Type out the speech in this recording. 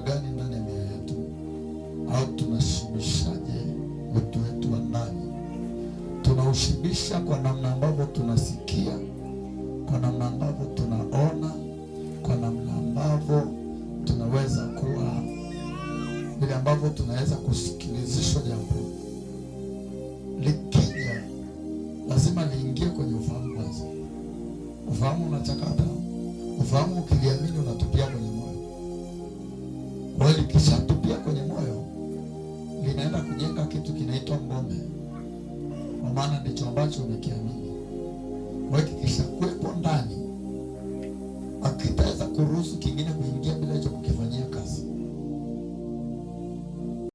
gani ndani ya mioyo yetu? Au tunashibishaje utu wetu wa ndani? Tunaushibisha kwa namna ambavyo tunasikia, kwa namna ambavyo tunaona, kwa namna ambavyo tunaweza kuwa vile ambavyo tunaweza kusikilizishwa jambo. Likija lazima liingie kwenye ufahamu kwanza. Ufahamu unachakata. Ufahamu ukiliamini unatupia kwenye moyo. Kwa hiyo likishatupia kwenye moyo, linaenda kujenga kitu kinaitwa ngome. Kwa maana ndicho ambacho umekiamini. Kwa hiyo kikishakuwepo ndani, akitaweza kuruhusu kingine kuingia